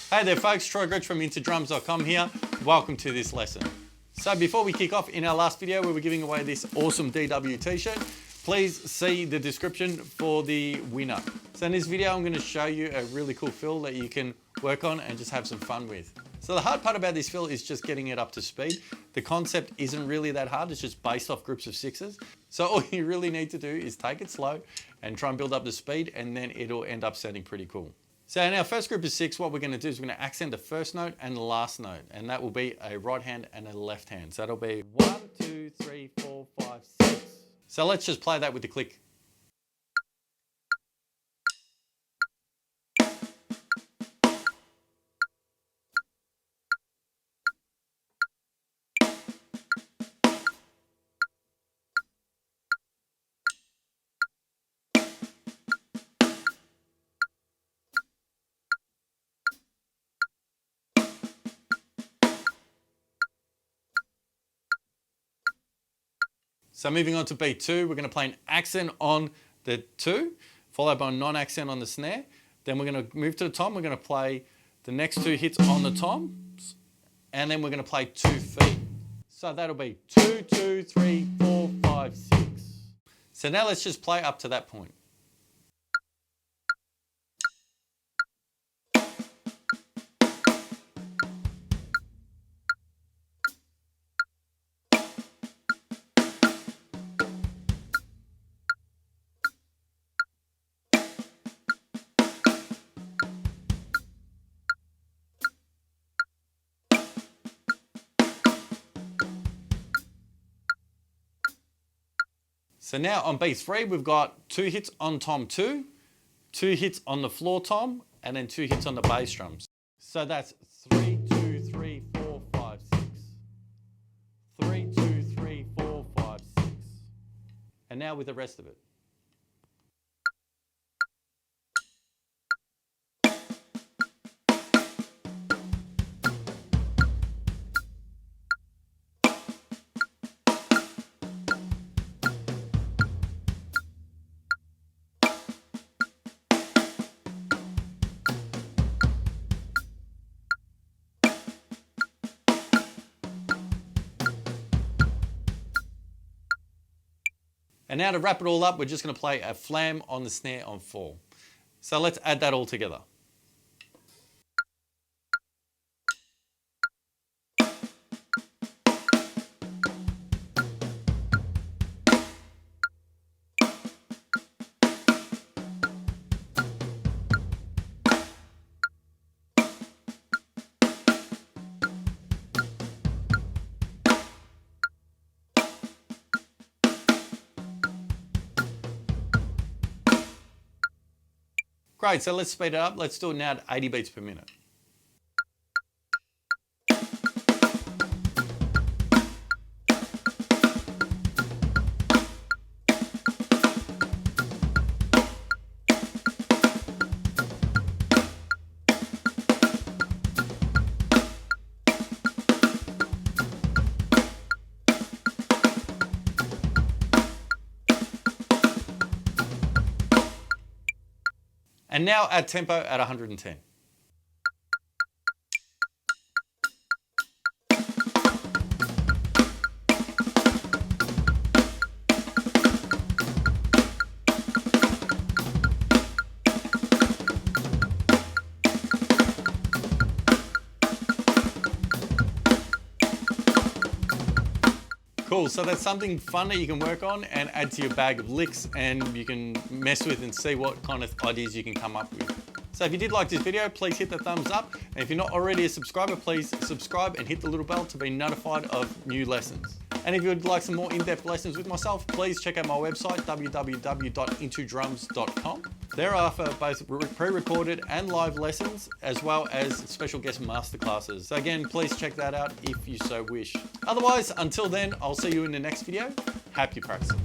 Hey there folks, Troy Gretsch from IntitledChapter here. Welcome to this lesson. So before we kick off, in our last video we were giving away this awesome DW t-shirt. Please see the description for the winner. So in this video I'm going to show you a really cool fill that you can work on and just have some fun with. So the hard part about this fill is just getting it up to speed. The concept isn't really that hard, it's just based off groups of sixes. So all you really need to do is take it slow and try and build up the speed, and then it'll end up sounding pretty cool. So in our first group of six, what we're going to do is we're going to accent the first note and the last note, and that will be a right hand and a left hand. So that'll be 1, 2, 3, 4, 5, 6. So let's just play that with the click. So moving on to beat 2, we're going to play an accent on the 2, followed by a non-accent on the snare. Then we're going to move to the tom, we're going to play the next 2 hits on the toms, and then we're going to play 2 feet. So that'll be 2, 2, 3, 4, 5, 6. So now let's just play up to that point. So now on beat 3, we've got 2 hits on tom 2, 2 hits on the floor tom, and then 2 hits on the bass drums. So that's 3, 2, 3, 4, 5, 6. 3, 2, 3, 4, 5, 6. And now with the rest of it. And now to wrap it all up, we're just going to play a flam on the snare on 4. So let's add that all together. Great, so let's speed it up. Let's do it now at 80 beats per minute. And now add tempo at 110. Cool, so that's something fun that you can work on and add to your bag of licks, and you can mess with and see what kind of ideas you can come up with. So if you did like this video, please hit the thumbs up. And if you're not already a subscriber, please subscribe and hit the little bell to be notified of new lessons. And if you would like some more in-depth lessons with myself, please check out my website, www.intitledchapter.com. There I offer both pre-recorded and live lessons, as well as special guest masterclasses. So again, please check that out if you so wish. Otherwise, until then, I'll see you in the next video. Happy practicing.